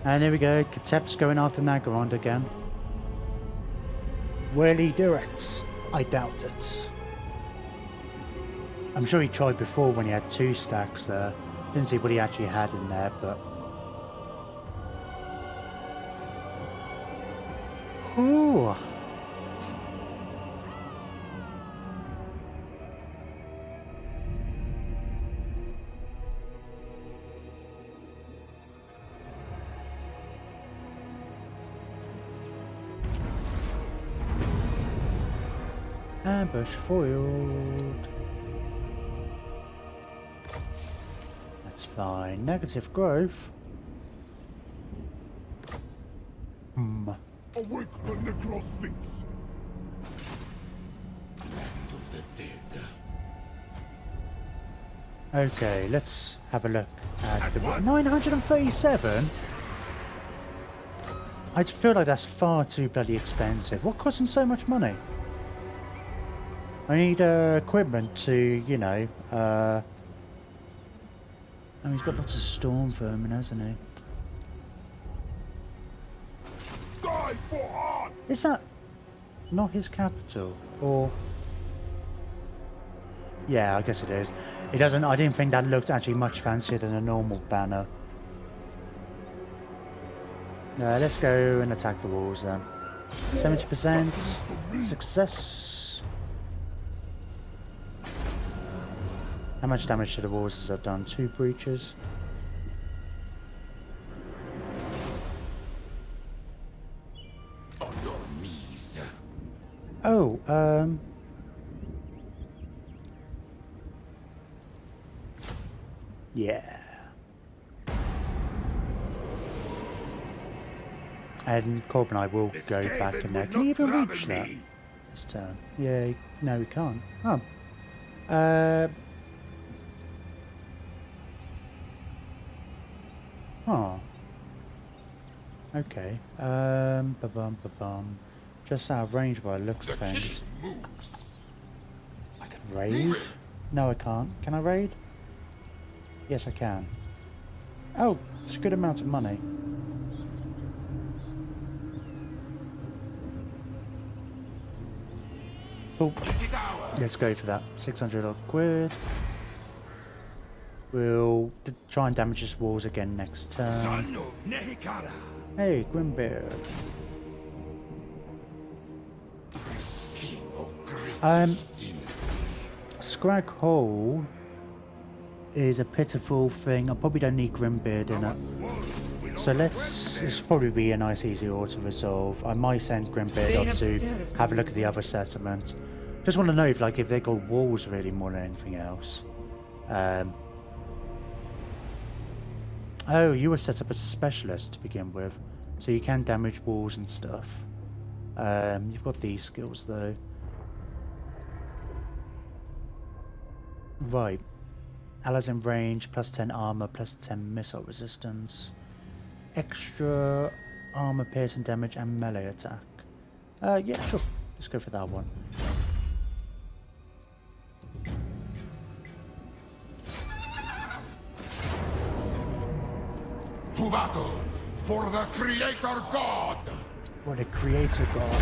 And here we go, Katep's going after Nagarond again. Will he do it? I doubt it. I'm sure he tried before when he had 2 stacks there. Didn't see what he actually had in there, but... Ooh. Ambush foiled. That's fine. Negative growth. Awake the Necrosphinx. Land of the dead. Okay, let's have a look at the 937. I feel like that's far too bloody expensive. What costs him so much money? I need equipment to, you know, oh, he's got lots of storm vermin, hasn't he? Die for art. Is that not his capital? Or... Yeah, I guess it is. It doesn't... I didn't think that looked actually much fancier than a normal banner. Let's go and attack the walls then. 70% success. How much damage to the walls has that done? 2 breaches. On your knees. Oh, yeah. And Corb and I will go back in there. Can he even reach that this turn? Yeah, no, we can't. Oh. Oh. Okay. Ba-bum. Just out of range by the looks of things. I can raid? No, I can't. Can I raid? Yes, I can. Oh, it's a good amount of money. Cool. Let's go for that. 600 odd quid. We'll try and damage his walls again next turn. Hey, Grimbeard. Scrag Hole is a pitiful thing. I probably don't need Grimbeard in it. So this probably be a nice easy auto resolve. I might send Grimbeard up to have a look at the other settlement. Just want to know if they got walls really more than anything else. Oh, you were set up as a specialist to begin with, so you can damage walls and stuff. You've got these skills though. Right. Allies in range, plus 10 armor, plus 10 missile resistance. Extra armor, piercing damage, and melee attack. Yeah, sure. Let's go for that one. To battle for the Creator God! What a Creator God.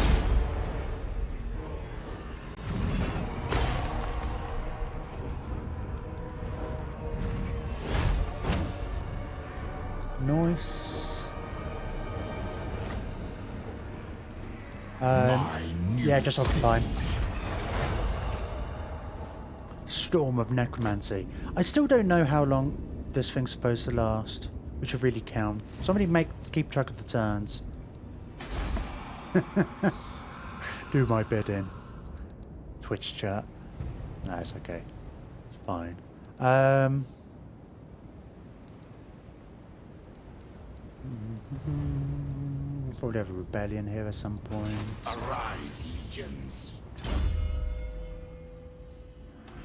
Nice. Yeah, just occupy. Storm of Necromancy. I still don't know how long this thing's supposed to last. Which would really count. Somebody keep track of the turns. Do my bidding. Twitch chat. No, it's okay. It's fine. We'll probably have a rebellion here at some point. Arise, legions.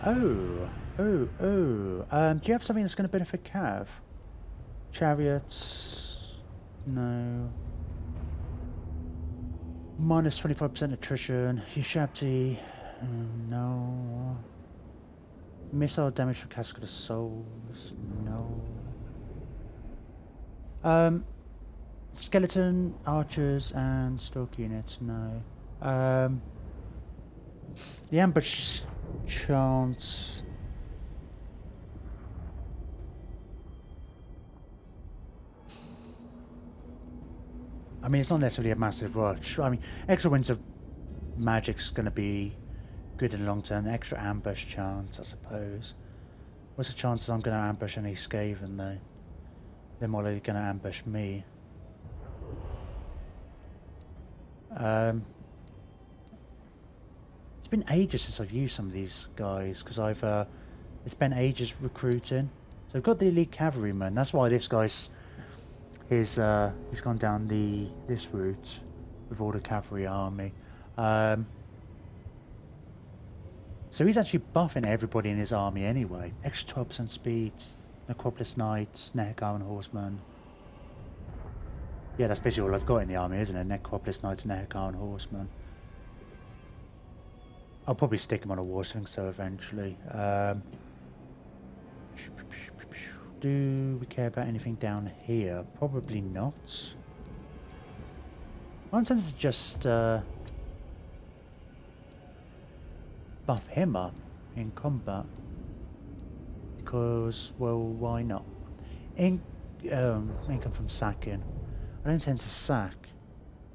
Oh. Do you have something that's going to benefit Cav? Chariots? No. Minus 25% attrition. Ushabti? No. Missile damage from Cascade of Souls? No. Skeleton, archers, and stalk units, no. The ambush chance. I mean, it's not necessarily a massive rush. I mean, extra winds of magic's going to be good in the long term. Extra ambush chance, I suppose. What's the chances I'm going to ambush any Skaven though? They're more likely going to ambush me. It's been ages since I've used some of these guys because I've spent ages recruiting. So I've got the elite cavalryman. That's why this guy's he's gone down this route with all the cavalry army. So he's actually buffing everybody in his army anyway. Extra 12% speed, Necropolis Knights, Nehekar Horsemen. Yeah, that's basically all I've got in the army, isn't it? Necropolis Knights, Nehekar Horsemen. I'll probably stick him on a Warswing so eventually. Do we care about anything down here? Probably not. I'm tempted to just buff him up in combat because, well, why not? Income from sacking. I don't tend to sack.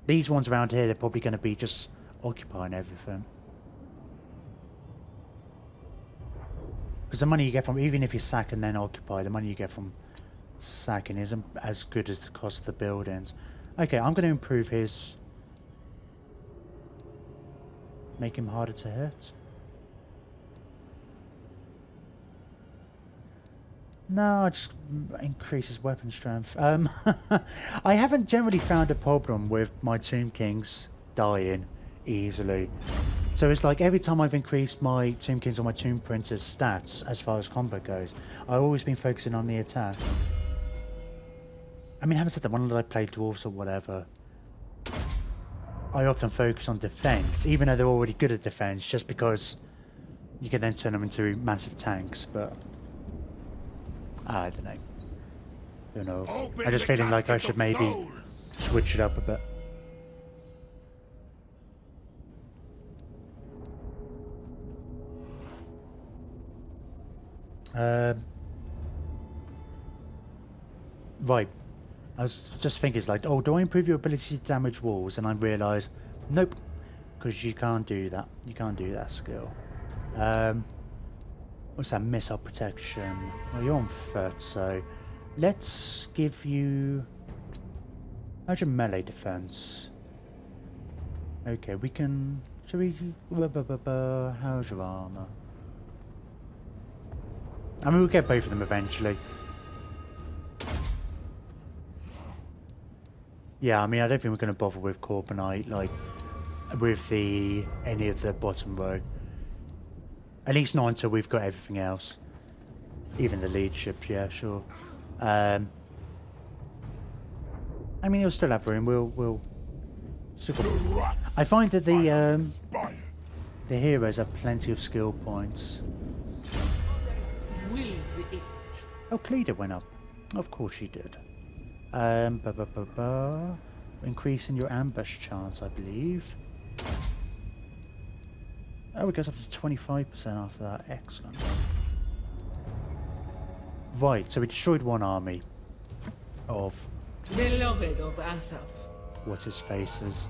These ones around here, they're probably going to be just occupying everything. Because the money you get from, even if you sack and then occupy, the money you get from sacking isn't as good as the cost of the buildings. Okay, I'm going to improve his... Make him harder to hit. No, just increase his weapon strength. I haven't generally found a problem with my Tomb Kings dying easily. So it's like every time I've increased my Tomb Kings or my Tomb Prince's stats as far as combat goes, I've always been focusing on the attack. I mean, having said that, when I play dwarves or whatever, I often focus on defense, even though they're already good at defense, just because you can then turn them into massive tanks, but I don't know. Don't know. I'm just feeling like I should maybe switch it up a bit. Right. I was just thinking, it's like, oh, do I improve your ability to damage walls? And I realise, nope, because you can't do that. You can't do that skill. What's that? Missile protection. Well, you're on foot, so let's give you... How's your melee defense? Okay, we can... Shall we... How's your armor? I mean, we'll get both of them eventually. Yeah, I mean, I don't think we're going to bother with Corbinite, like, with any of the bottom row. At least not until we've got everything else. Even the leadership, yeah, sure. I mean, you'll still have room. We'll still got... I find that the heroes have plenty of skill points. Oh, Khalida went up. Of course she did. Increasing your ambush chance, I believe. Oh, it goes up to 25% after that. Excellent. Right, so we destroyed one army of... Beloved of Asaph. What's his faces.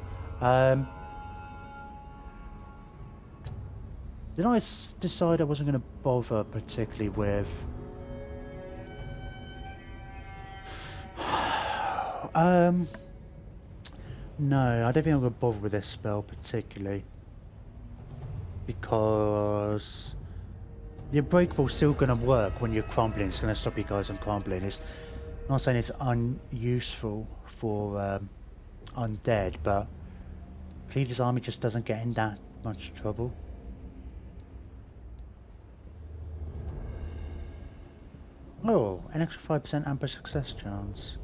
Did I decide I wasn't going to bother particularly with... No, I don't think I'm going to bother with this spell particularly. Because the Unbreakable is still going to work when you're crumbling. It's going to stop you guys from crumbling. It's I'm not saying it's unuseful for undead, but Khalida's army just doesn't get in that much trouble. Oh, an extra 5% ambush success chance.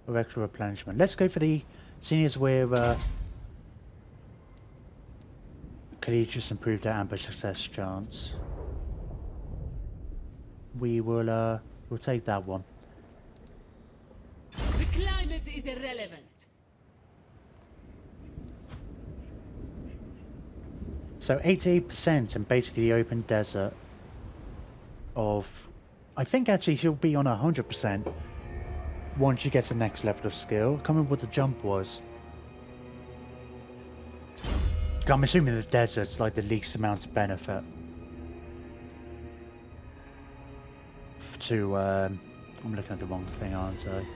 Or extra replenishment. Let's go for the seniors where Khalida just improved our ambush success chance. We will we'll take that one. The climate is irrelevant. So 88% in basically the open desert of... I think actually she'll be on 100% once she gets the next level of skill. I can't remember what the jump was. I'm assuming the desert's like the least amount of benefit to I'm looking at the wrong thing, aren't I?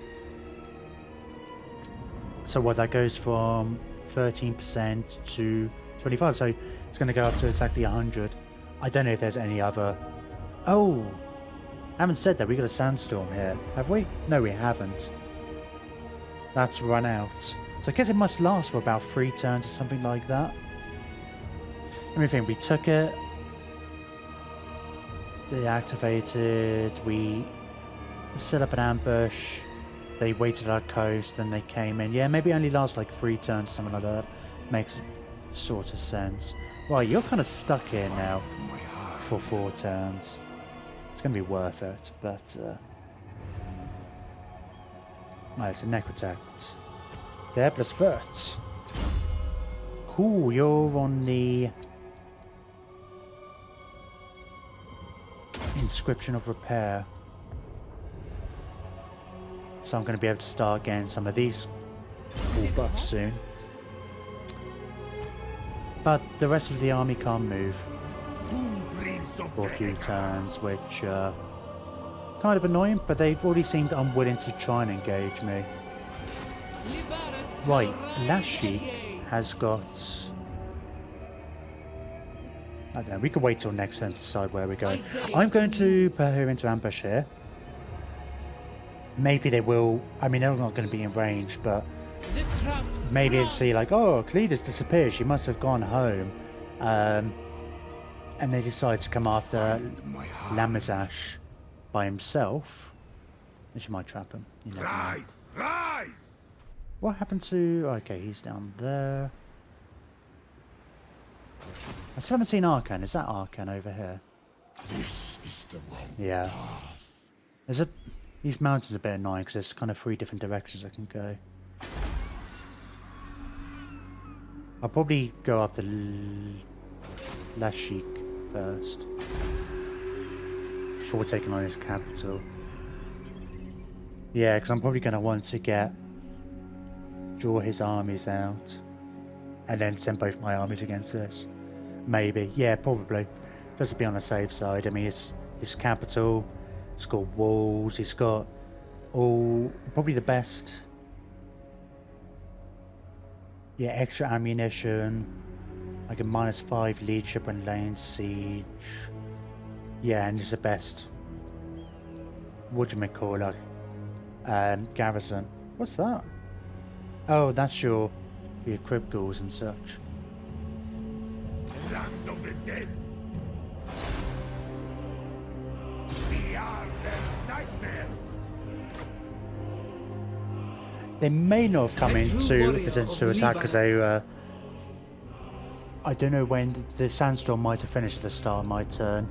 So what, that goes from 13% to 25, so it's going to go up to exactly 100. I don't know if there's any other... Oh! I haven't said that, we got a sandstorm here, have we? No, we haven't. That's run out. So I guess it must last for about 3 turns or something like that. Let me think, we took it, they activated, we set up an ambush, they waited at our coast, then they came in. Yeah, maybe it only lasts like 3 turns, something like that. Makes sort of sense. Right, you're kind of stuck here now for 4 turns. It's going to be worth it, but... Oh, it's a necrotect. Der plus 40. Cool, you're on the... Inscription of Repair. So I'm going to be able to start getting some of these cool buffs soon. But the rest of the army can't move for a few turns, which kind of annoying, but they've already seemed unwilling to try and engage me. Right, Lashi has got... I don't know, we could wait till next turn to decide where we go. I'm going to put her into ambush here. Maybe they will... I mean, they're not going to be in range, but... Maybe they'll see like, oh, Khalida's disappeared, she must have gone home. And they decide to come after Lamazash by himself. And she might trap him. You never know. Rise! What happened to... Okay, he's down there. I still haven't seen Arkan. Is that Arkan over here? This is the wrong Yeah. path. There's a... These mountains are a bit annoying because there's kind of 3 different directions I can go. I'll probably go after Lashik first before taking on his capital. Yeah, because I'm probably going to want to draw his armies out and then send both my armies against this. Maybe. Yeah, probably. Just to be on the safe side. I mean, it's his capital. It's got walls. It's got all... Probably the best... Yeah, extra ammunition. Like a -5 leadership when laying siege. Yeah, and it's the best... What do you call it? Garrison. What's that? Oh, that's your crypt ghouls and such. Land of the dead. We are their nightmares. They may not have come into position to attack because they I don't know when the sandstorm might have finished at the start of my turn.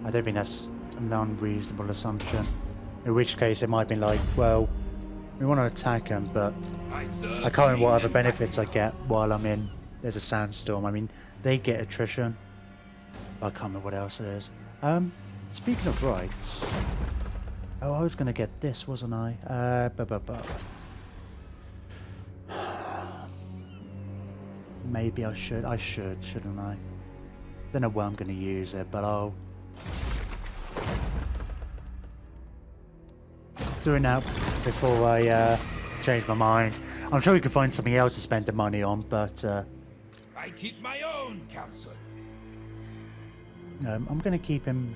I don't think that's an unreasonable assumption. In which case it might have been like, well, we want to attack them, but I can't remember what other benefits I get while I'm in. There's a sandstorm. I mean, they get attrition. I can't remember what else it is. Speaking of rights... Oh, I was going to get this, wasn't I? Maybe I should. I should, shouldn't I? Don't know where I'm going to use it, but I'll... do it now before I change my mind. I'm sure we could find something else to spend the money on, but... I keep my own counsel. I'm going to keep him...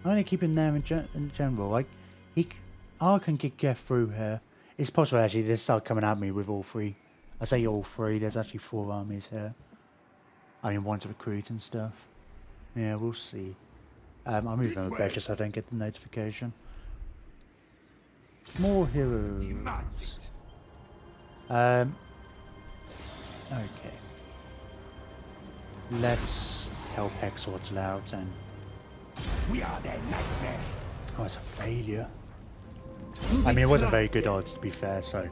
I'm going to keep him there in general. Like, Arkan could get through here. It's possible actually they start coming at me with all 3. I say all 3. There's actually 4 armies here. I mean, 1 to recruit and stuff. Yeah, we'll see. I'll move them a bit just so I don't get the notification. More heroes. Okay. Let's help Exortl out and... We are their nightmares. Oh, it's a failure. I mean, it wasn't very good odds, to be fair, so...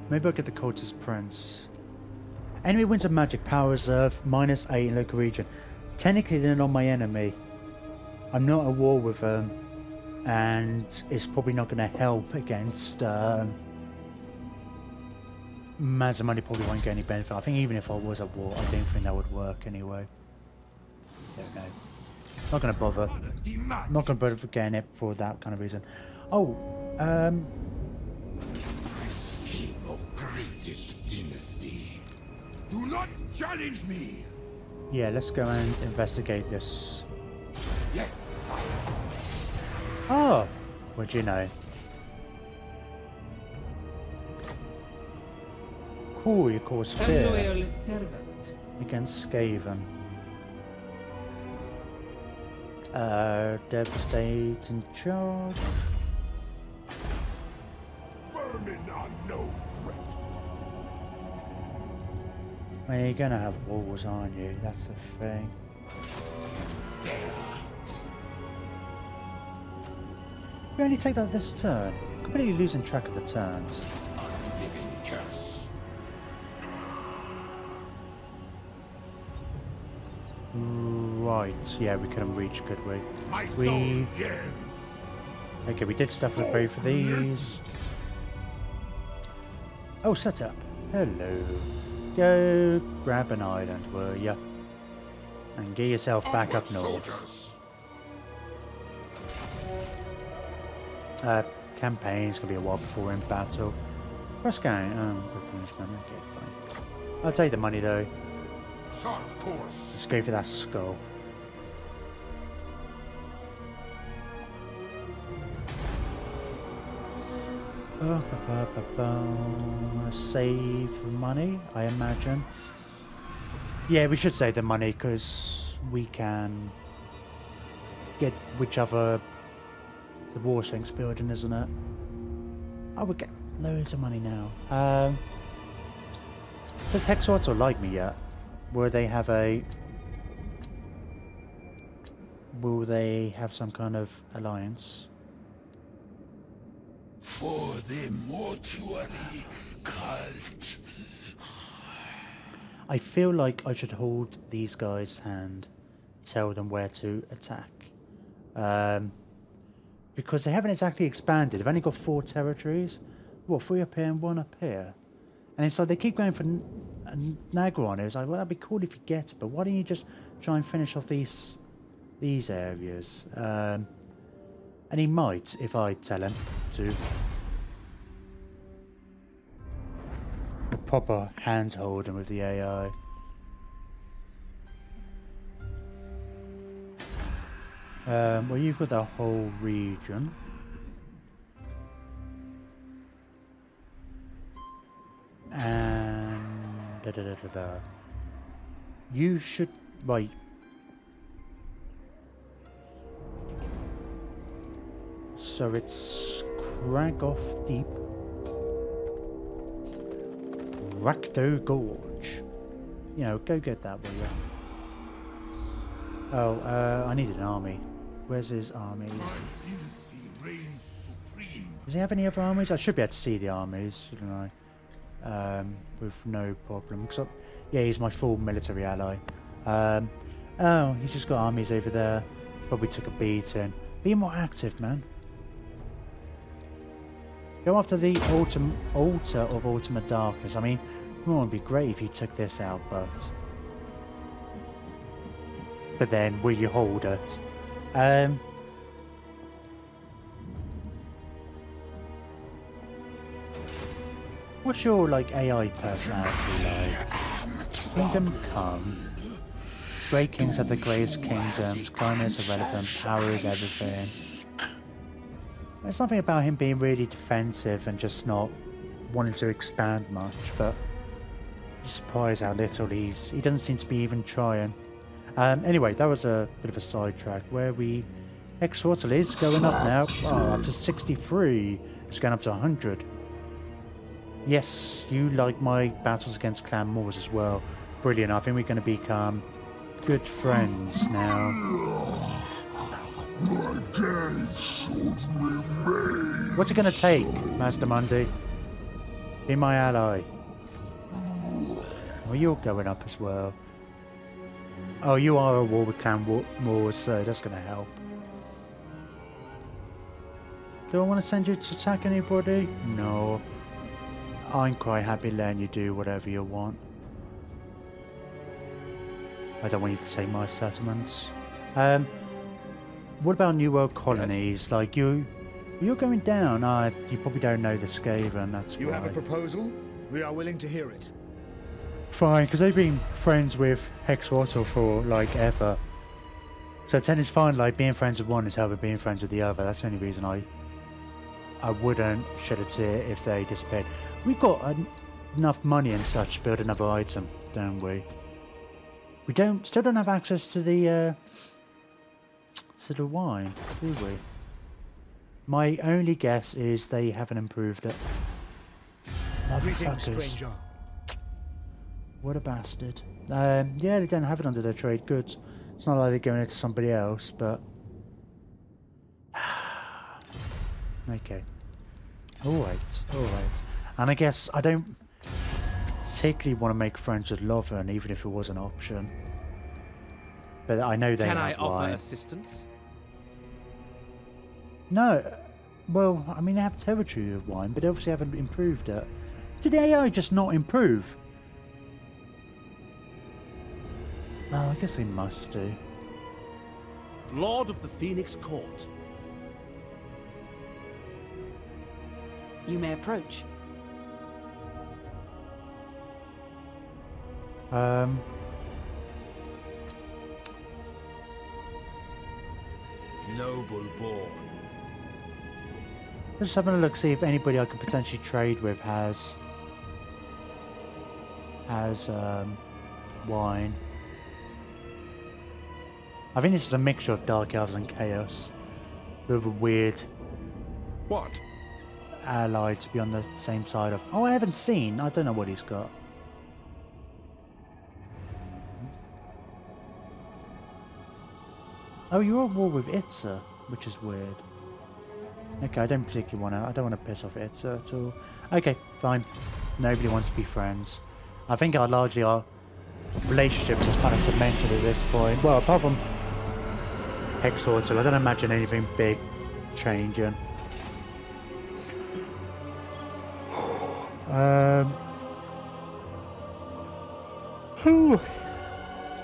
Maybe I'll get the Cultist Prince. Enemy wins a magic power reserve, -8 in local region. Technically they're not my enemy. I'm not at war with them. And it's probably not going to help against... Mazamani probably won't get any benefit. I think even if I was at war, I don't think that would work anyway. Don't know. Not going to bother. Not going to bother for getting it for that kind of reason. Oh, King of greatest dynasty. Do not challenge me. yeah, let's go and investigate this. Yes, sire. Oh, what'd you know? Cool, you cause A fear loyal servant. against Skaven. Devastating charge. Vermin are no threat. Well, you're gonna have walls, aren't you? That's the thing. We only take that this turn. Completely losing track of the turns. A living curse. Right, yeah, we couldn't reach, could we? My soul yearns. Okay, we did stuff with both of these. Oh, set up. Hello. Go grab an island, will ya? And get yourself back up north. Soldiers. Campaign's gonna be a while before we're in battle. Press going. Good punishment. Okay, fine. I'll take the money though. Sharp course. Let's go for that skull. Save money, I imagine. Yeah, we should save the money because we can get whichever the War Sphinx building, isn't it? I would get loads of money now. Does Hexorto like me yet? Will they have a... Will they have some kind of alliance? For the mortuary cult. I feel like I should hold these guys' hand, tell them where to attack. Because they haven't exactly expanded. They've only got 4 territories. What, 3 up here and 1 up here? And it's like they keep going for Nagron. It was like, well, that'd be cool if you get it, but why don't you just try and finish off these areas? And he might, if I tell him to. A proper hand-holding with the AI. Well, you've got the whole region. And you should wait. So it's Kragoff Deep, Rakdo Gorge. You know, go get that, will you? Oh, I need an army. Where's his army? My dynasty reigns supreme. Does he have any other armies? I should be able to see the armies, shouldn't I? With no problem. Yeah, he's my full military ally. Oh, he's just got armies over there. Probably took a beating. Be more active, man. Go after the altar of Ultima Darkness. I mean, it would be great if you took this out, but then will you hold it? What's your AI personality like? Kingdom Come. Great kings have the greatest kingdoms. Climate is irrelevant. Power is everything. There's something about him being really defensive and just not wanting to expand much, but I'm surprised how little he doesn't seem to be even trying. Anyway, that was a bit of a sidetrack. Where are we Exortal is going up now. Oh, up to 63. It's going up to 100. Yes, you like my battles against Clan Moors as well. Brilliant. I think we're going to become good friends now. My gaze should remain. What's it going to take, Master Mundi? Be my ally. Well, you're going up as well. Oh, you are at war with Clan Moors, so that's going to help. Do I want to send you to attack anybody? No. I'm quite happy letting you do whatever you want. I don't want you to take my settlements. What about New World colonies? Yes. Like you're going down. You probably don't know the Skaven, that's why. You have a proposal? We are willing to hear it. Fine, because they've been friends with Hexwater for like ever. So then it's fine, like being friends with one is how we're being friends with the other. That's the only reason I wouldn't shed a tear if they disappeared. We've got enough money and such to build another item, don't we? We still don't have access to the wine, do we? My only guess is they haven't improved it. Greetings, stranger. What a bastard. Yeah, they don't have it under their trade goods. It's not like they're going into somebody else, but... okay. Alright. And I guess I don't particularly want to make friends with Loven, even if it was an option. But I know they have wine. Can I offer assistance? No. Well, I mean, they have territory with wine, but they obviously haven't improved it. Did the AI just not improve? No, I guess they must do. Lord of the Phoenix Court. You may approach. Noble born. Just having a look, see if anybody I could potentially trade with has wine. I think this is a mixture of Dark Elves and Chaos, with a weird What? ally to be on the same side of. Oh, I haven't seen. I don't know what he's got. Oh, you're at war with Itza, which is weird. Okay, I don't particularly want to. I don't want to piss off Itza at all. Okay, fine. Nobody wants to be friends. I think our relationships is kind of cemented at this point. Well, apart from Hexortal, I don't imagine anything big changing.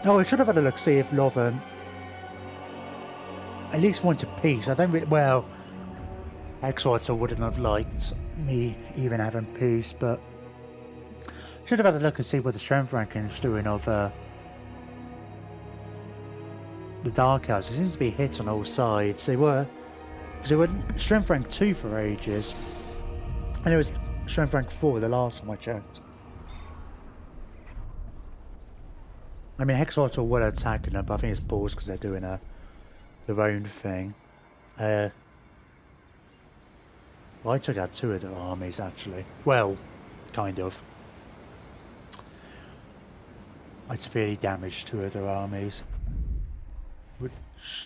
Oh, I should have had a look, see if Loven at least wanted peace. I don't really. Well, Hexortal wouldn't have liked me even having peace, but should have had a look and see what the strength ranking is doing of the Dark Elves. It seems to be hit on all sides. They were strength rank 2 for ages, and it was strength rank 4 the last time I checked. I mean, Hexortal were attacking them, but I think it's paused because they're doing their own thing. Well, I took out 2 of their armies actually. Well, kind of. I severely damaged 2 of their armies, which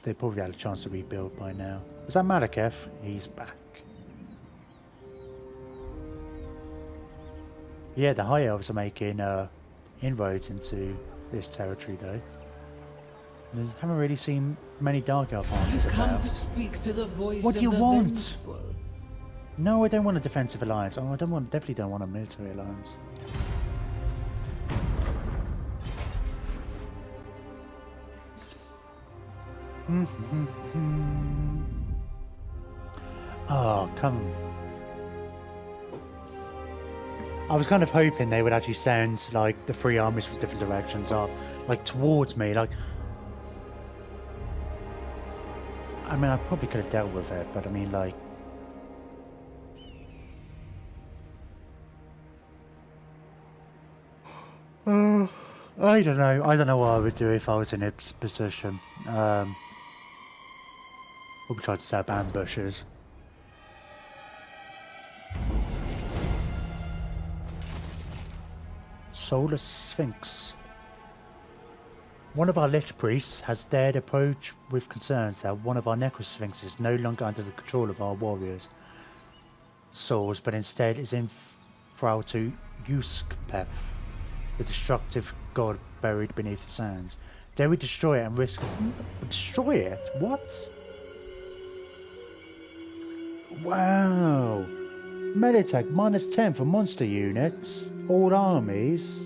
they probably had a chance to rebuild by now. Is that Malekith? He's back. Yeah, the High Elves are making inroads into this territory though. I haven't really seen many Dark Elf armies You come about. to speak to the voice What do of you the want? vengeful. No, I don't want a defensive alliance. Oh, definitely don't want a military alliance. Oh, come. I was kind of hoping they would actually send like the 3 armies from different directions are like towards me. Like, I mean, I probably could have dealt with it, but I mean, like, I don't know. I don't know what I would do if I was in its position. We'll try to set up ambushes. Solar Sphinx. One of our Lich Priests has dared approach with concerns that one of our Necrosphinxes is no longer under the control of our warriors' souls, but instead is in thrall to Yuskpep, the destructive god buried beneath the sands. Dare we destroy it and risk destroy it? What? Wow! Melee attack -10 for monster units. All armies.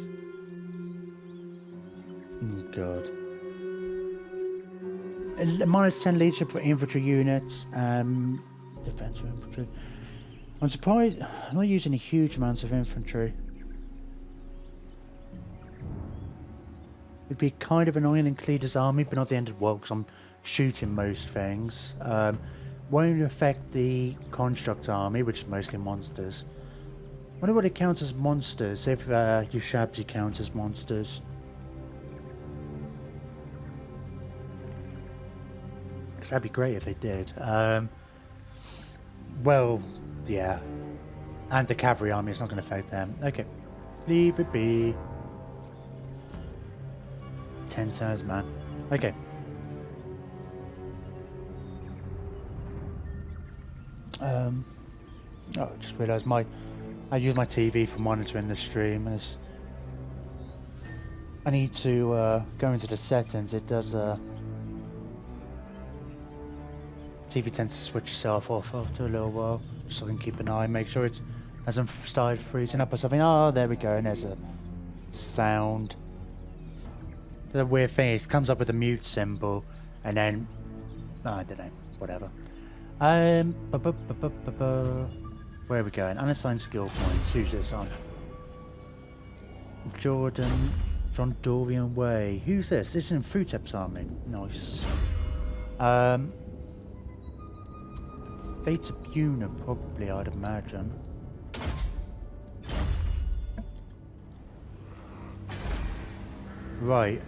Oh god. -10 leadership for infantry units. Defense for infantry. I'm surprised I'm not using huge amounts of infantry. It'd be kind of annoying in Khalida's army, but not the end of the world because I'm shooting most things. Won't affect the construct army, which is mostly monsters. Wonder what it counts as monsters if Ushabti counts as monsters. Because that'd be great if they did. Well, yeah. And the cavalry army is not going to affect them. Okay. Leave it be. 10 turns, man. Okay. Oh, I just realised I use my TV for monitoring the stream. And I need to go into the settings. It does. TV tends to switch itself off after a little while, just so I can keep an eye, make sure it hasn't started freezing up or something. Oh, there we go, and there's a sound. The weird thing is, it comes up with a mute symbol, and then I don't know, whatever. Where are we going? Unassigned skill points. Who's this on? John Dorian Way. Who's this? This is in Futep's army. Nice. Theta Buna, probably, I'd imagine. Right.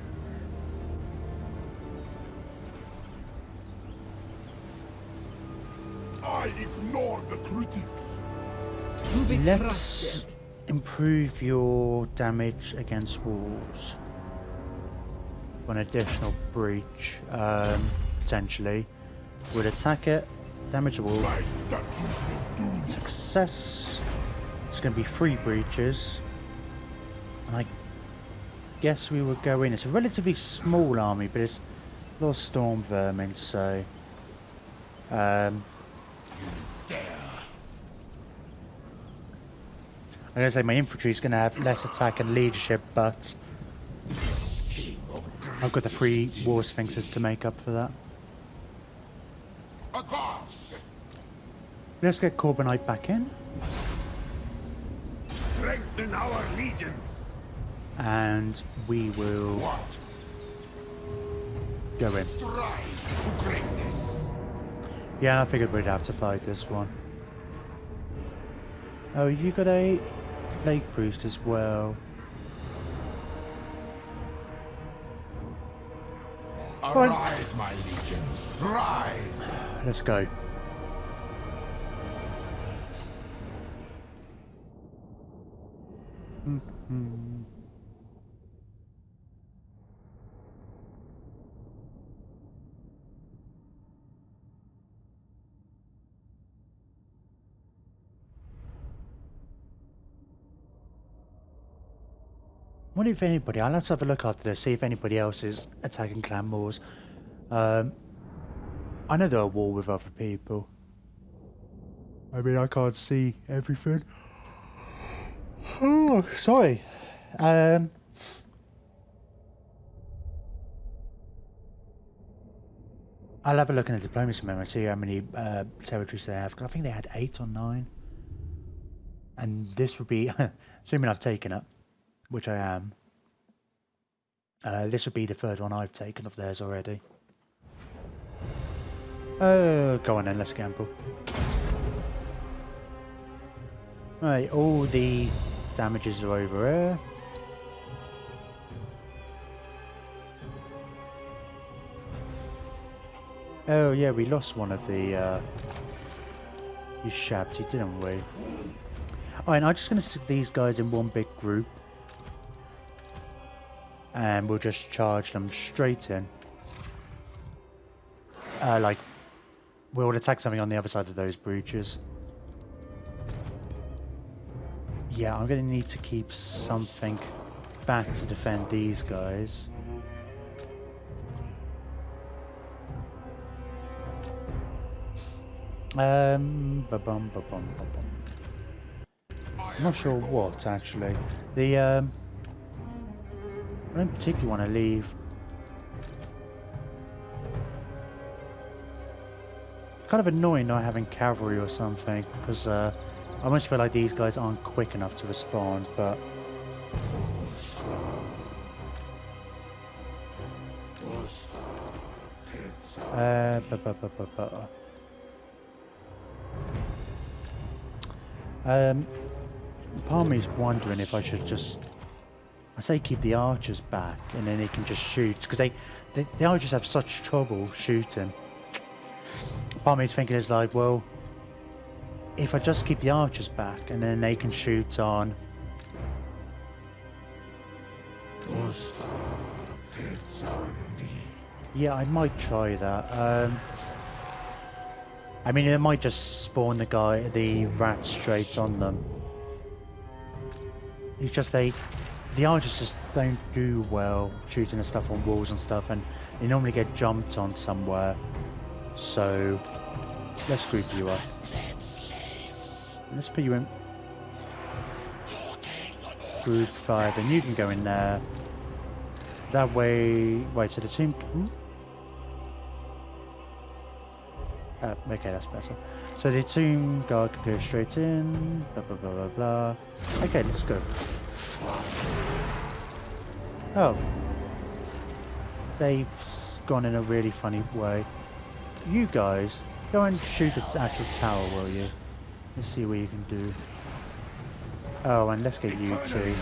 I ignore the critics. To be Let's trusted. improve your damage against walls. An additional breach, potentially. We'll attack it. Damage the wall. My statues will do this. Success. It's going to be 3 breaches. And I guess we will go in. It's a relatively small army, but it's a lot of storm vermin, so... I'm going to say my infantry is going to have less attack and leadership, but I've got the 3 war sphinxes to make up for that. Advance. Let's get Corbinite back in. Strengthen our legions. And we will What? go in. Strive to greatness. Yeah, I figured we'd have to fight this one. Oh, you got a Lake Priest as well. Arise, my legions. Rise. Let's go. Wonder if anybody, I'll have to have a look after this, see if anybody else is attacking clan wars. I know they're at war with other people. I mean, I can't see everything. Oh, sorry. I'll have a look in the diplomacy memo, see how many territories they have. I think they had 8 or 9. And this would be, assuming I've taken it, which I am. This would be the 3rd one I've taken of theirs already. Oh, go on then, let's gamble. Right, all the damages are over here. Oh yeah, we lost one of the you shabty, didn't we? Alright, I'm just gonna stick these guys in one big group. And we'll just charge them straight in. Like, we'll attack something on the other side of those breaches. Yeah, I'm gonna need to keep something back to defend these guys. Ba-bum, ba-bum, ba-bum. I'm not sure what, actually. The, I don't particularly want to leave. Kind of annoying not having cavalry or something, because I almost feel like these guys aren't quick enough to respond, but... Part of me is wondering if I should just... I say keep the archers back, and then they can just shoot, because the archers have such trouble shooting. Part of me is thinking is like, well, if I just keep the archers back, and then they can shoot on... Yeah, I might try that. I mean, it might just spawn the rats straight on them. It's just the archers just don't do well shooting the stuff on walls and stuff, and they normally get jumped on somewhere. So let's group you up. Let's put you in group 5, and you can go in there. That way, right? So the team. Okay, that's better. So the tomb guard can go straight in. Blah blah blah blah blah. Okay, let's go. Oh, they've gone in a really funny way. You guys, go and shoot the actual tower, will you? Let's see what you can do. Oh, and let's get you two.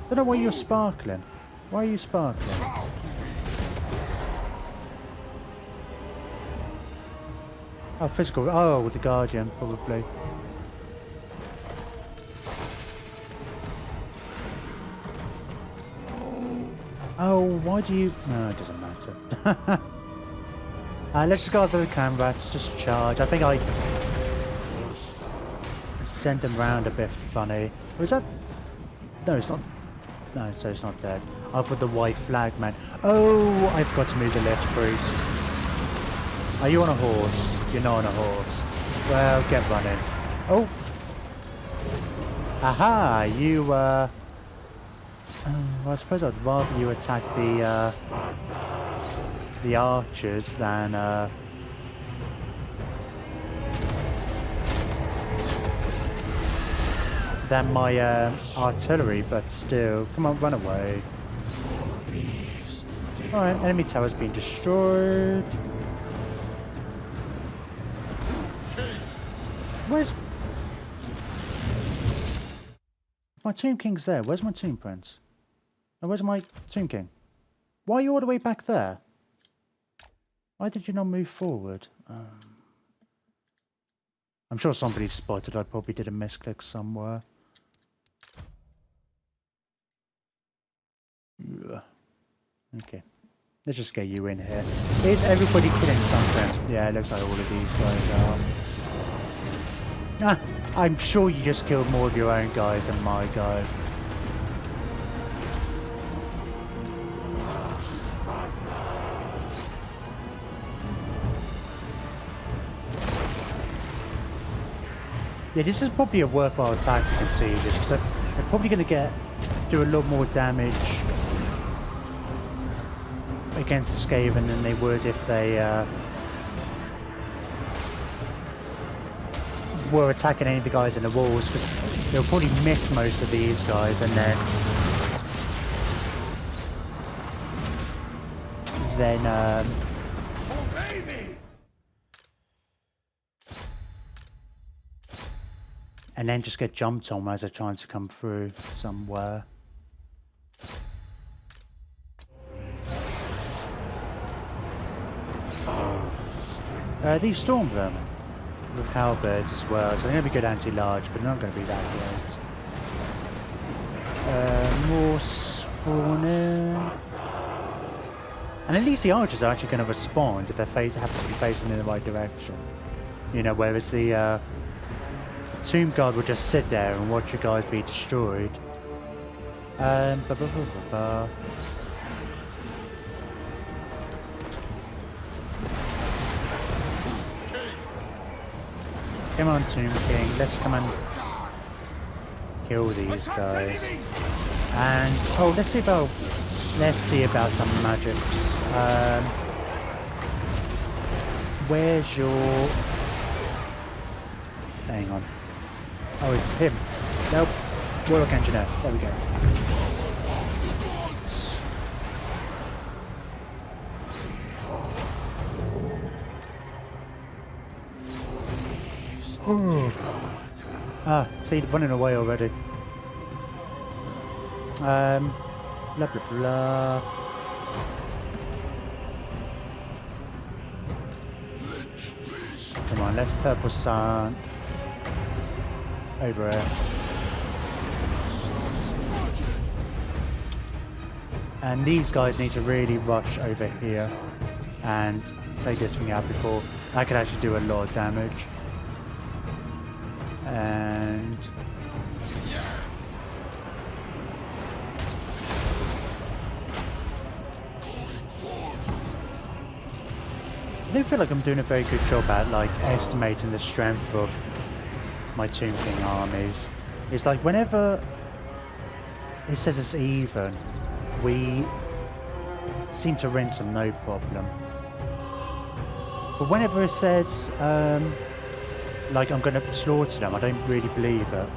I don't know why you're sparkling. Why are you sparkling? Oh, physical. Oh, with the Guardian, probably. Oh, why do you... No, it doesn't matter. Let's just go after the Camrats, just charge. I think I sent them round a bit funny. Or is that... No, it's not... No, so it's not dead. Oh, for the white flag, man. Oh, I forgot to move the Lich Priest. Are you on a horse? You're not on a horse. Well, get running. Oh! Aha! You, well, I suppose I'd rather you attack the archers than, my, artillery, but still. Come on, run away. Alright, enemy tower's been destroyed. Where's... My Tomb King's there. Where's my Tomb Prince? Oh, where's my Tomb King? Why are you all the way back there? Why did you not move forward? I'm sure somebody spotted I probably did a misclick somewhere. Ugh. Okay. Let's just get you in here. Is everybody killing something? Yeah, it looks like all of these guys are. Ah, I'm sure you just killed more of your own guys than my guys. Yeah, this is probably a worthwhile tactic in sieges, because they're probably going to do a lot more damage against the Skaven than they would if they were attacking any of the guys in the walls, because they'll probably miss most of these guys, and then just get jumped on as they're trying to come through somewhere. These storm vermin with halberds as well, so they're going to be good anti-large, but they're not going to be that great. More spawning. And at least the archers are actually going to respond if they happen to be facing in the right direction. You know, whereas the Tomb Guard will just sit there and watch you guys be destroyed. Come on, Tomb King, let's come and kill these guys. And oh, let's see about some magics. Where's your? Hang on. Oh, it's him. Nope. Warlock Engineer. There we go. Ah, see, running away already. Blah blah blah. Come on, let's purple sun over here. And these guys need to really rush over here and take this thing out before I could actually do a lot of damage. And I don't feel like I'm doing a very good job at like estimating the strength of my Tomb King armies. It's like whenever it says it's even, we seem to rinse them no problem. But whenever it says like I'm going to slaughter them, I don't really believe it.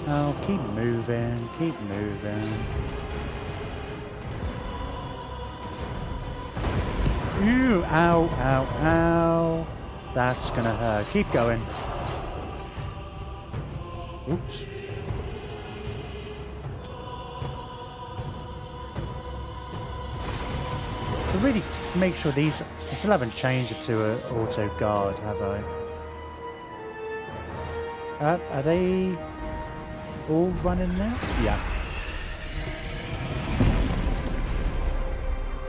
Oh, keep moving, keep moving. Ooh, ow, ow, ow. That's gonna hurt. Keep going. Oops. To really make sure these... I still haven't changed it to an auto guard, have I? Are they all running now? Yeah.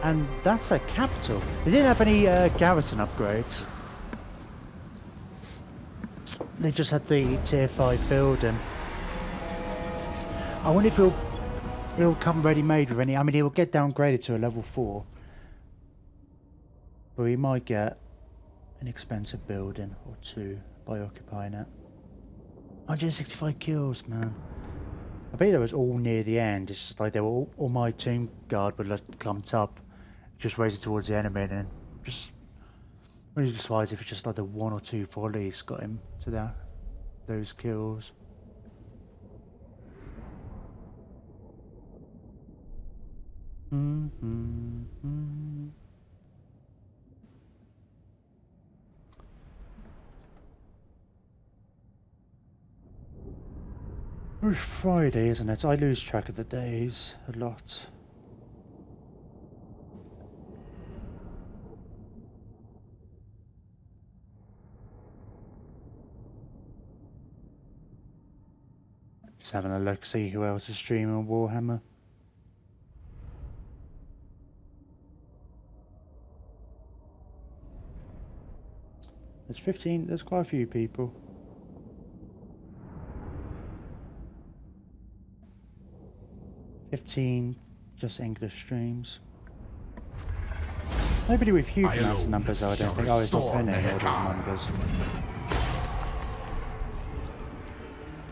And that's a capital. They didn't have any garrison upgrades. They just had the tier 5 building. I wonder if it'll come ready-made with any... I mean, it will get downgraded to a level 4. But we might get an expensive building or two by occupying it. 165 kills, man. I bet it was all near the end. It's just like they were all my Tomb Guard were like clumped up, just racing towards the enemy, and then just really surprised if it's just like the 1 or 2 volleys got him to those kills. It's Friday, isn't it? I lose track of the days a lot. Just having a look, see who else is streaming Warhammer. There's 15, there's quite a few people. Just English streams. Nobody with huge amounts of numbers, though, I don't think. Oh, it's not putting in order of numbers.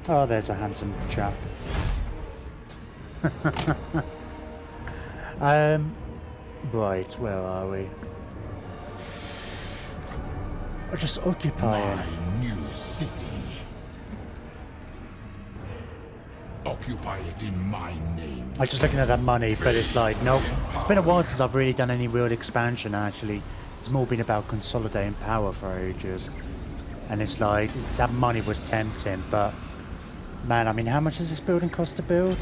Oh, there's a handsome chap. Right, where are we? We're just occupying. My new city. Occupy it in my name. I'm just looking at that money, but it's like, nope. It's been a while since I've really done any real expansion, actually. It's more been about consolidating power for ages. And it's like, that money was tempting, but man, I mean, how much does this building cost to build?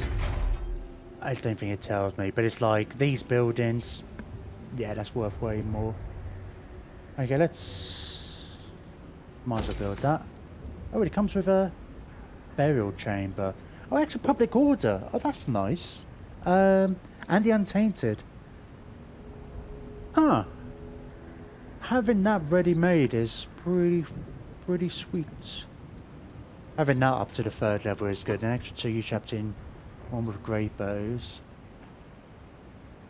I don't think it tells me, but it's like, these buildings, yeah, that's worth way more. Okay, let's... might as well build that. Oh, it comes with a burial chamber. Oh, extra public order. Oh, that's nice. And the untainted. Huh. Having that ready-made is pretty sweet. Having that up to the 3rd level is good. An extra 2 each up in one with great bows.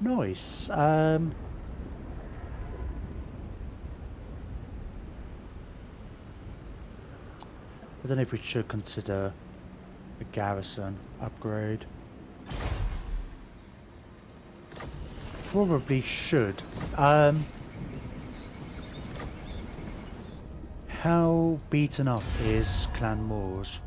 Nice. I don't know if we should consider a garrison upgrade. Probably should. How beaten up is Clan Moors?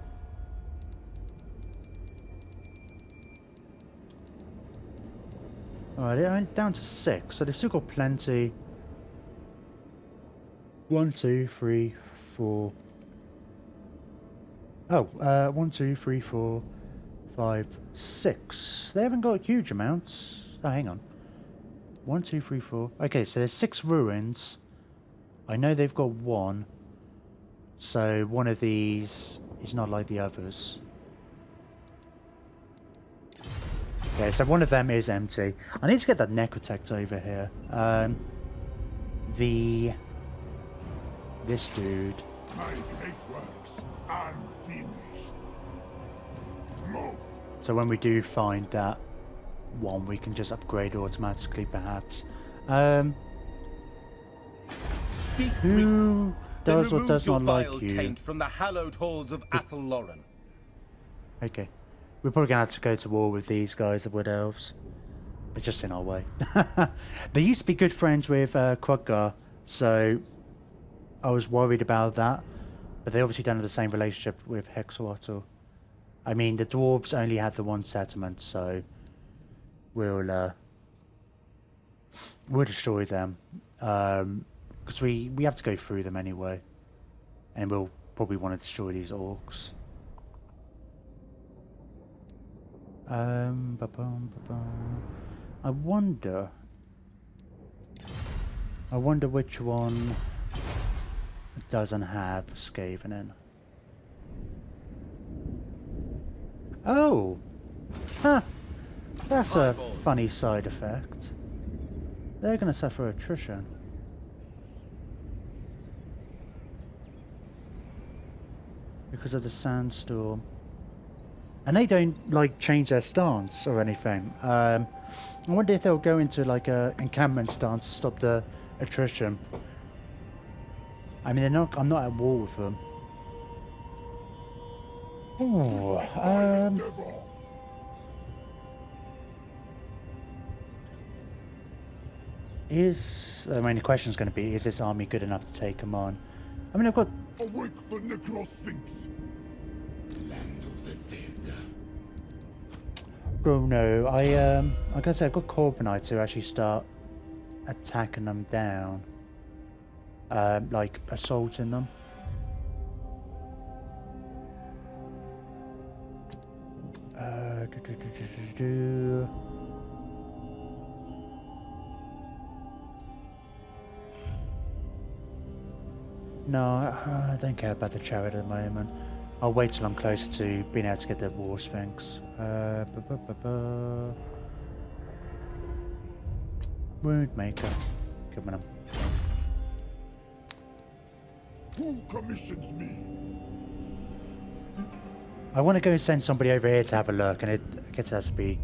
Alright, they're down to 6, so they've still got plenty. 1, 2, 3, 4. Oh, 1, 2, 3, 4, 5, 6. They haven't got huge amounts. Oh, hang on. 1, 2, 3, 4. Okay, so there's 6 ruins. I know they've got 1. So one of these is not like the others. Okay, so one of them is empty. I need to get that necrotect over here. This dude. My great works unfinished. Move. So when we do find that one, we can just upgrade automatically, perhaps. Speak Who does or does not like you? Taint from the hallowed halls of Athelloren. Okay. We're probably going to have to go to war with these guys, the Wood Elves. They're just in our way. They used to be good friends with Kruggar, so I was worried about that. But they obviously don't have the same relationship with Hexawatl. I mean, the dwarves only had the one settlement, so we'll destroy them. Because we have to go through them anyway. And we'll probably want to destroy these orcs. I wonder which one doesn't have Skaven in. Oh! Huh! That's a funny side effect. They're gonna suffer attrition. Because of the sandstorm. And they don't, like, change their stance or anything. I wonder if they'll go into, like, a encampment stance to stop the attrition. I mean, I'm not at war with them. Ooh, I mean, the question's going to be, is this army good enough to take them on? I mean, I've got... Awake the Necrosphinx. Land of the dead. Oh no, I'm gonna say I've got Corbinite to actually start attacking them down. Like, assaulting them. No, I don't care about the chariot at the moment. I'll wait till I'm closer to being able to get the War Sphinx. Woundmaker. Come on. Who commissions me? I want to go and send somebody over here to have a look, and it gets has to be.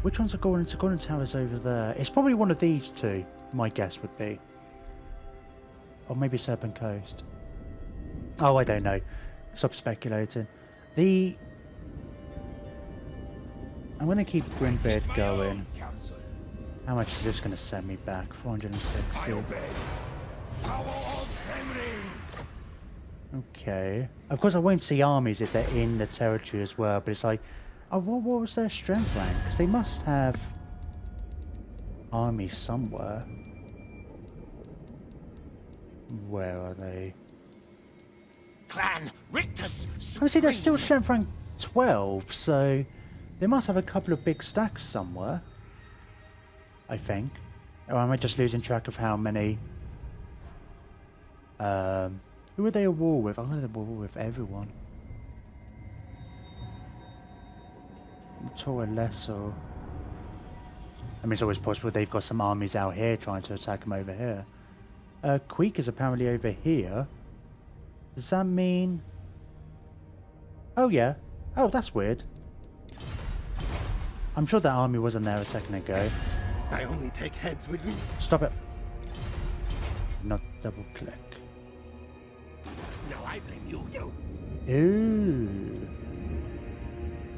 Which ones are going into Golden Towers over there? It's probably one of these two, my guess would be. Or maybe Serpent Coast. Oh, I don't know. Stop speculating. I'm going to keep Grimbeard going. How much is this going to send me back? 460. Okay. Of course, I won't see armies if they're in the territory as well, but it's like, oh, what was their strength rank? Because they must have armies somewhere. Where are they? Clan Rictus. I see they're still strength rank 12, so they must have a couple of big stacks somewhere. I think. Or am I just losing track of how many? Who are they at war with? I'm going to war with everyone. Tor Lesser. I mean, it's always possible they've got some armies out here trying to attack them over here. Queek is apparently over here. Does that mean... Oh, yeah. Oh, that's weird. I'm sure that army wasn't there a second ago. I only take heads with me. Stop it. Not double click. No, I blame you. Ooh.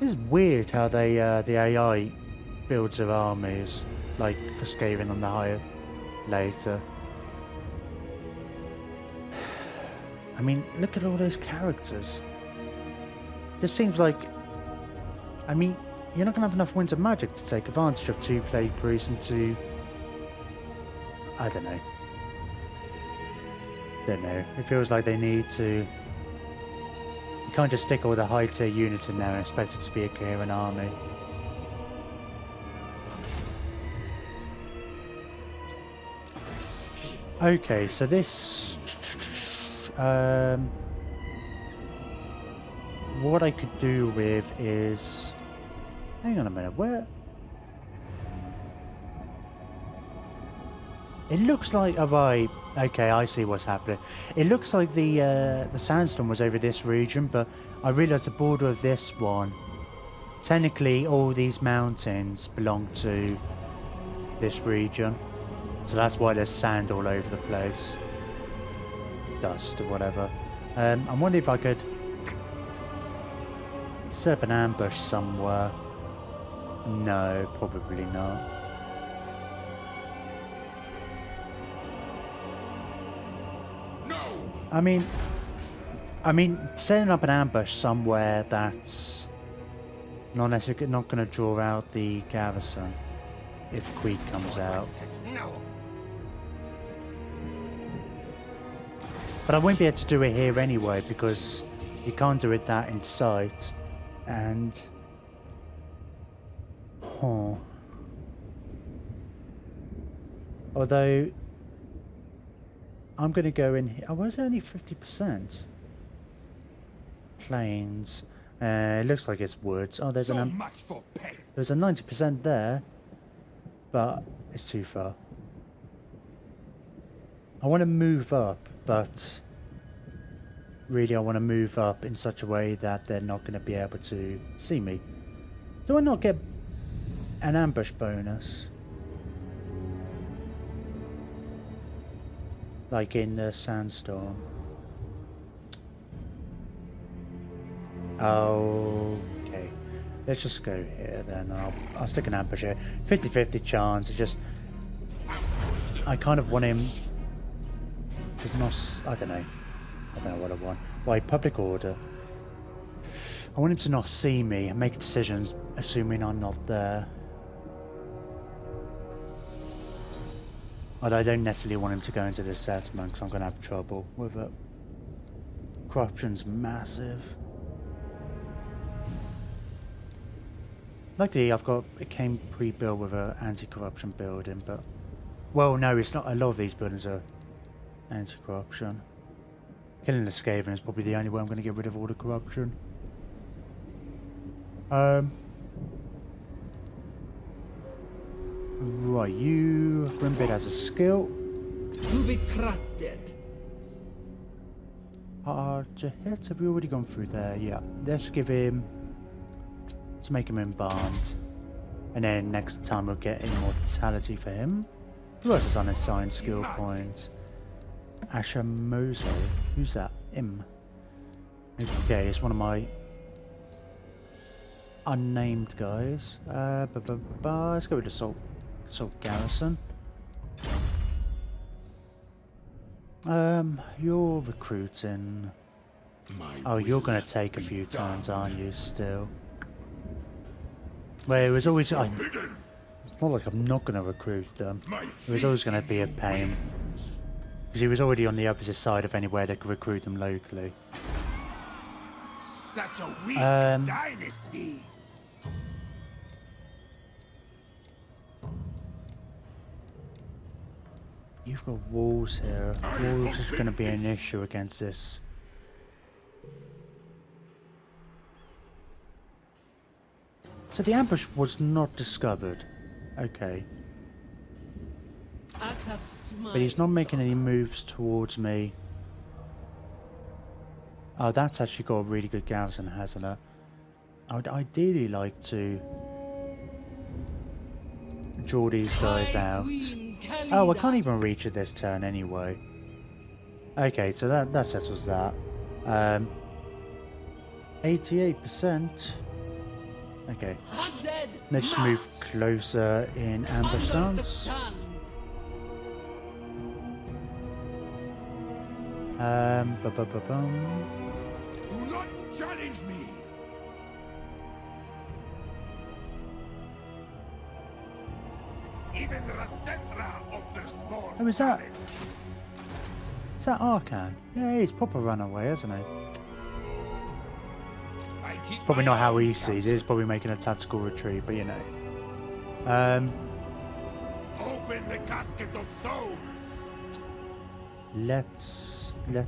This is weird how they, the AI builds their armies, like for scaling on the higher later. I mean, look at all those characters. This seems like... I mean, you're not going to have enough winter magic to take advantage of 2 plague priests and 2... I don't know. Don't know. It feels like they need to... You can't just stick all the high tier units in there and expect it to be a coherent army. Okay, so this... what I could do with is... Hang on a minute, where... It looks like... Oh, right. Okay, I see what's happening. It looks like the sandstorm was over this region, but I realised the border of this one... Technically, all these mountains belong to this region. So that's why there's sand all over the place. Dust or whatever. I'm wondering if I could set up an ambush somewhere. No, probably not. No. I mean, setting up an ambush somewhere that's not necessarily not going to draw out the garrison if Queek comes out. No. But I won't be able to do it here anyway because you can't do it that in sight. And... Huh. Although... I'm going to go in here... Oh, where's it only 50%? Plains. It looks like it's woods. Oh, there's So an... much for pests. There's a 90% there. But it's too far. I want to move up, but really I want to move up in such a way that they're not going to be able to see me. Do I not get an ambush bonus? Like in the sandstorm. Okay. Let's just go here then. I'll stick an ambush here. 50-50 chance. It's just... I kind of want him... to not... I don't know what I want. Why, public order. I want him to not see me and make decisions assuming I'm not there. Although I don't necessarily want him to go into this settlement because I'm going to have trouble with it. Corruption's massive. Luckily it came pre-built with an anti-corruption building, but... Well, no, it's not. A lot of these buildings are anti-corruption. Killing the Skaven is probably the only way I'm going to get rid of all the corruption. Right, you... Grimbid has a skill. To be trusted. Hard to hit. Have we already gone through there? Yeah. Let's give him... Let's make him embalmed. And then next time we'll get immortality for him. Who else is unassigned skill points? Ashamozo. Who's that? Him. Okay, it's one of my unnamed guys. Let's go with Assault Garrison. You're recruiting. Oh, you're gonna take a few turns, aren't you, still? Well, it was always... it's not like I'm not gonna recruit them. It was always gonna be a pain. Because he was already on the opposite side of anywhere that could recruit them locally. Such a weak dynasty. You've got walls here. Walls is gonna be an issue against this. So the ambush was not discovered. Okay. But he's not making any moves towards me. Oh, that's actually got a really good garrison, hasn't it? I would ideally like to draw these guys out. Oh, I can't even reach it this turn anyway. Okay, so that settles that. 88%. Okay. Let's move closer in ambush stance. Do not challenge me. Even Racentra offers more. Oh, is that Arcan? Yeah, he's proper runaway, isn't he? It's probably not how he sees it. He's probably making a tactical retreat, but you know. Open the casket of souls. Let's. I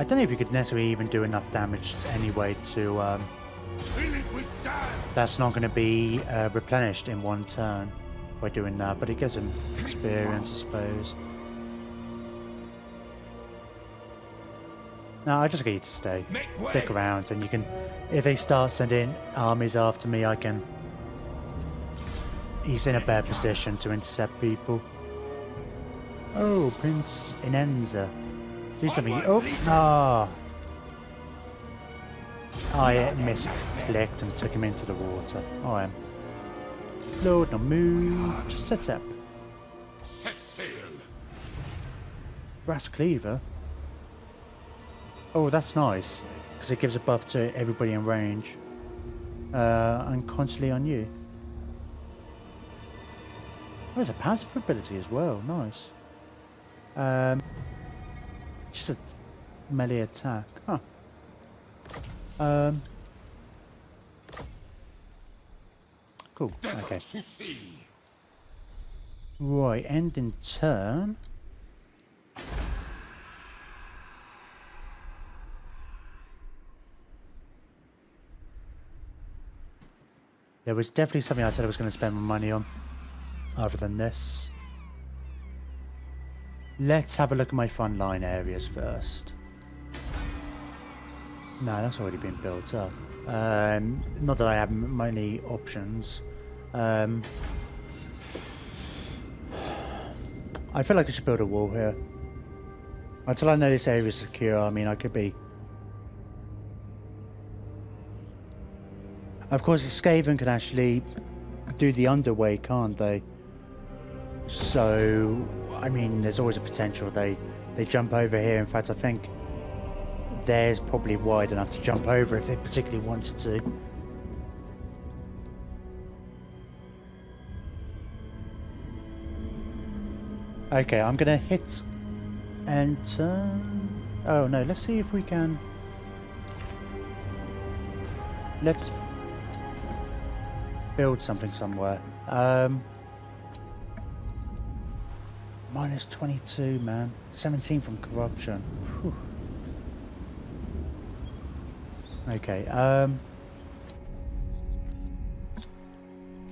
don't know if you could necessarily even do enough damage anyway to. Fill it with sand. That's not going to be replenished in one turn by doing that, but it gives him experience, I suppose. No, I just get you to stay. Stick around, and you can. If they start sending armies after me, I can. He's in a better position to intercept people. Oh, Prince Inenza. Do something. Oh, ah. I misclicked and took him into the water. I am. Lord, no move. Just set up. Set sail. Brass Cleaver. Oh, that's nice. Because it gives a buff to everybody in range. And constantly on you. Oh, there's a passive ability as well. Nice. Just a melee attack. Huh. Cool. Okay. Right, end in turn. There was definitely something I said I was going to spend my money on, other than this. Let's have a look at my front line areas first. No, that's already been built up. Not that I have many options. I feel like I should build a wall here. Until I know this area is secure, I mean, I could be... Of course, the Skaven can actually do the underway, can't they? So, I mean, there's always a potential they jump over here. In fact, I think theirs probably wide enough to jump over if they particularly wanted to. Okay, I'm gonna hit and turn. Oh no, let's see if we can. Let's build something somewhere. Minus 22, man. 17 from corruption. Whew. Okay, can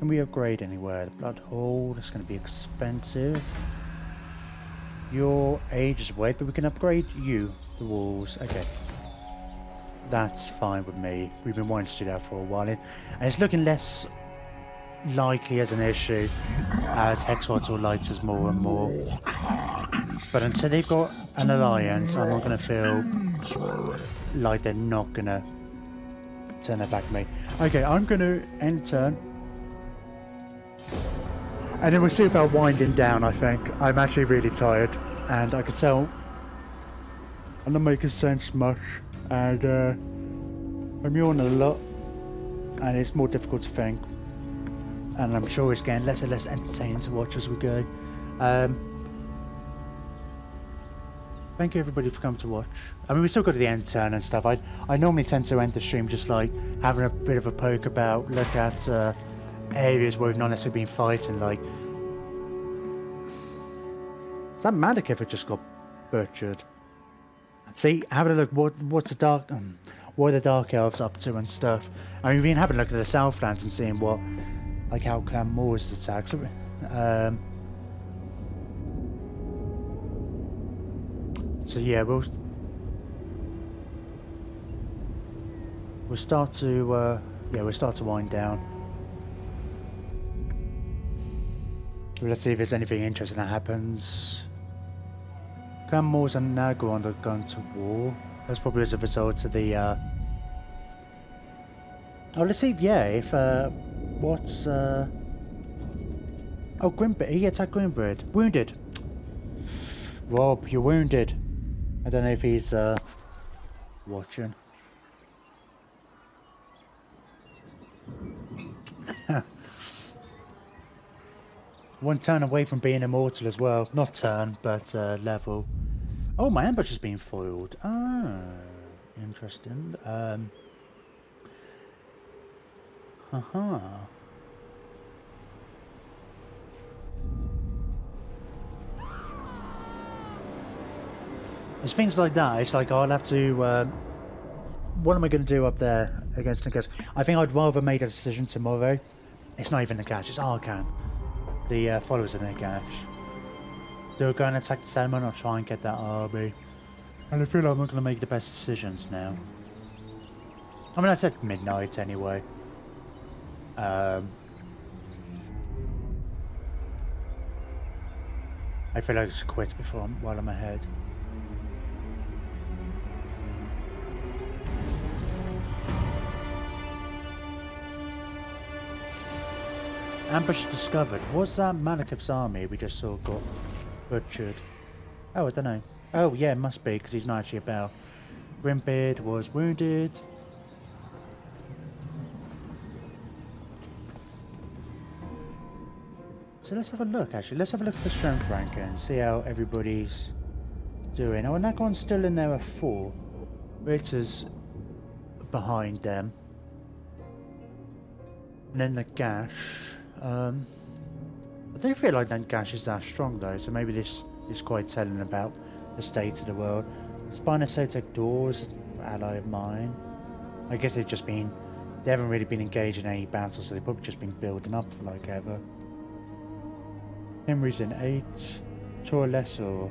we upgrade anywhere? The Blood Hall, that's going to be expensive. Your age is weight, but we can upgrade you, the walls. Okay. That's fine with me. We've been wanting to do that for a while. And it's looking less likely as an issue as Hexortal likes us more and more. But until they've got an alliance, I'm not going to feel like they're not going to turn their back at me. Okay, I'm going to end turn. And then we'll see about winding down, I think. I'm actually really tired. And I could tell I'm not making sense much, and I'm yawning a lot, and it's more difficult to think, and I'm sure it's getting less and less entertaining to watch as we go. Thank you everybody for coming to watch. I mean, we still got to the end turn and stuff. I normally tend to end the stream just like having a bit of a poke about, look at areas where we've not necessarily been fighting, like... Is that Malekith that just got butchered? See, having a look, what are the Dark Elves up to and stuff. I mean, we've been having a look at the Southlands and seeing what, like how Clan Moors attacks. So yeah, we'll start to wind down. Let's see if there's anything interesting that happens. Clan Moors and Naga are going to war. That's probably as a result of the oh, let's see if what's oh, Grimbeard, he attacked Grimbeard. Wounded. Rob, you're wounded. I don't know if he's watching. One turn away from being immortal as well. Not turn, but level. Oh, my ambush has been foiled. Ah, interesting. Haha. There's things like that. It's like I'll have to. What am I going to do up there against Nagash? I think I'd rather make a decision tomorrow. It's not even Nagash, it's Arkan. The followers of Nagash. Do I go and attack the settlement or try and get that army? And I feel like I'm not going to make the best decisions now. I mean, I said midnight anyway. I feel like I should quit while I'm ahead. Ambush discovered. Was that Malekith's army we just saw got butchered? Oh, I don't know. Oh, yeah, it must be, because he's not actually about. Grimbeard was wounded. So let's have a look, actually. Let's have a look at the strength ranking and see how everybody's doing. Oh, and that one's still in there at 4. Ritter's behind them. And then the Gash. I don't feel like that Gash is that strong though, so maybe this is quite telling about the state of the world. Spinosotic Doors, ally of mine. I guess they've just been, they haven't really been engaged in any battles, so they've probably just been building up for like ever. Henry's in 8. Tor Lesser.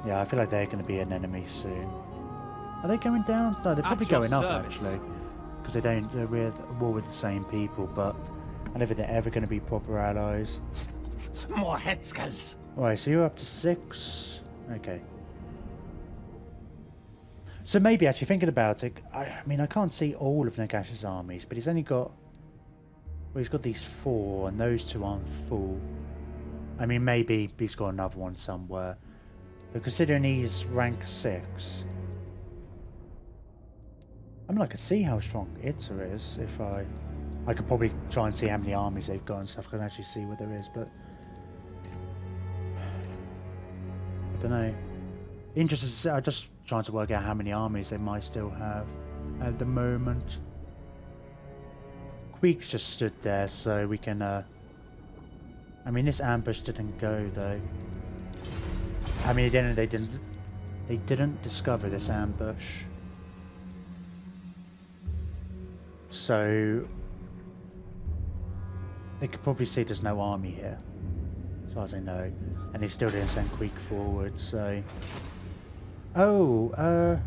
Yeah, I feel like they're going to be an enemy soon. Are they going down? No, they're probably going up actually. Because they're at war with the same people, but I don't think they're ever going to be proper allies. More head skulls. Right, so you're up to 6. Okay. So maybe actually thinking about it, I mean I can't see all of Nagash's armies, but he's only got, well, he's got these 4 and those 2 aren't full. I mean maybe he's got another one somewhere. But considering he's rank 6, I mean I could see how strong Itza is if I could probably try and see how many armies they've got and stuff. I can actually see what there is, but I don't know. Interested to see, I'm just trying to work out how many armies they might still have at the moment. Queek's just stood there, so we can. I mean, this ambush didn't go though. I mean, they didn't discover this ambush. So they could probably see there's no army here, as far as I know, and they still didn't send Queek forward. So, oh, No,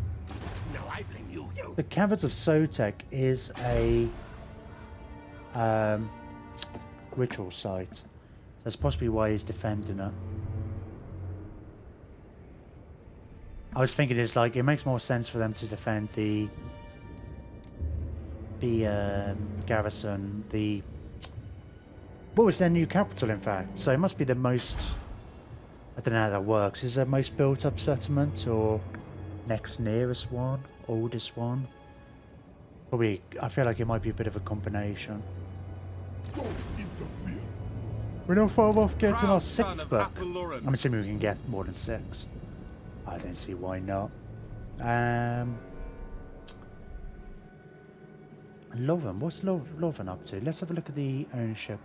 I blame you. the Caverns of Sotek is a ritual site. That's possibly why he's defending it. I was thinking it's like it makes more sense for them to defend the garrison, what was their new capital in fact, so it must be the most I don't know how that works. Is there most built up settlement or next nearest one? Oldest one? Probably, I feel like it might be a bit of a combination. Don't interfere. We're not far off getting our Proud son 6th of book. Athelloren. I'm assuming we can get more than 6. I don't see why not. Loven, what's Loven up to? Let's have a look at the ownership.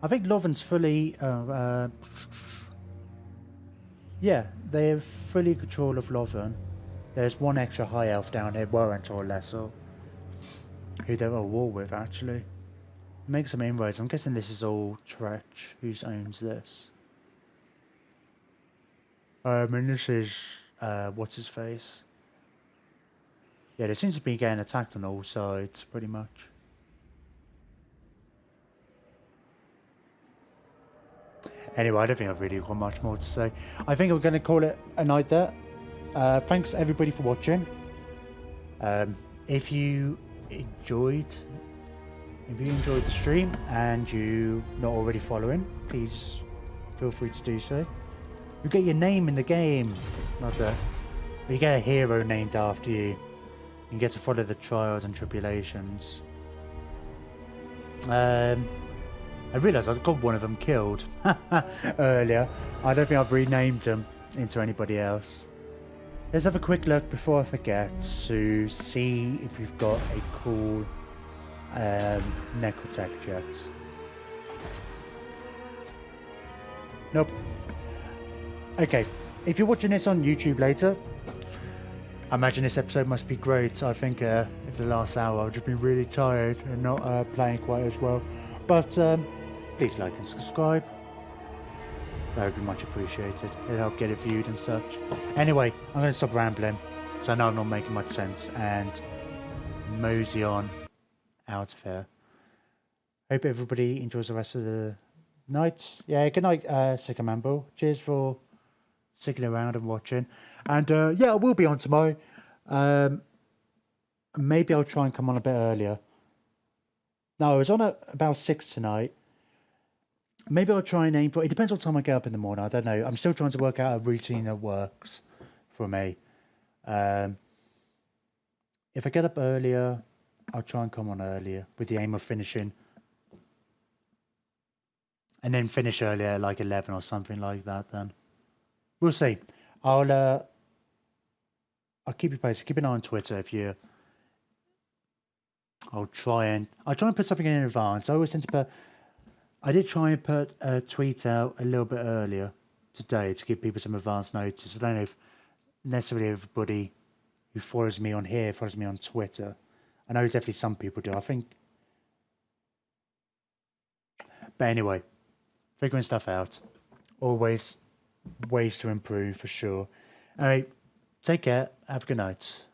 I think Loven's fully... yeah, they have fully control of Loven. There's one extra high elf down here, Warrant or Lesser, who they're at war with actually. Make some inroads. I'm guessing this is all Tretch. Who owns this? And this is what's his face? Yeah, they seem to be getting attacked on all sides, pretty much. Anyway, I don't think I've really got much more to say. I think we're going to call it a night there. Thanks everybody for watching. If you enjoyed the stream and you're not already following, please feel free to do so. You get your name in the game, not that. You get a hero named after you. You get to follow the trials and tribulations. I realised I got one of them killed earlier. I don't think I've renamed them into anybody else. Let's have a quick look before I forget to see if we've got a cool Necrotech jet. Nope. Okay, if you're watching this on YouTube later, I imagine this episode must be great. I think in the last hour I've just been really tired and not playing quite as well. But please like and subscribe. That would be much appreciated. It'll help get it viewed and such. Anyway, I'm going to stop rambling, so I know I'm not making much sense, and mosey on out of here. Hope everybody enjoys the rest of the night. Yeah, good night, Sycamambo. Cheers for sticking around and watching. And yeah, I will be on tomorrow. Maybe I'll try and come on a bit earlier. No, I was on at about 6 tonight. Maybe I'll try and aim for... It depends what time I get up in the morning. I don't know. I'm still trying to work out a routine that works for me. If I get up earlier, I'll try and come on earlier with the aim of finishing. And then finish earlier, like 11 or something like that then. We'll see. I'll keep you posted. Keep an eye on Twitter if you... I'll try and put something in advance. I always tend to put... I did try and put a tweet out a little bit earlier today to give people some advance notice. I don't know if necessarily everybody who follows me on here follows me on Twitter. I know definitely some people do, I think. But anyway, figuring stuff out. Always ways to improve for sure. Alright, take care. Have a good night.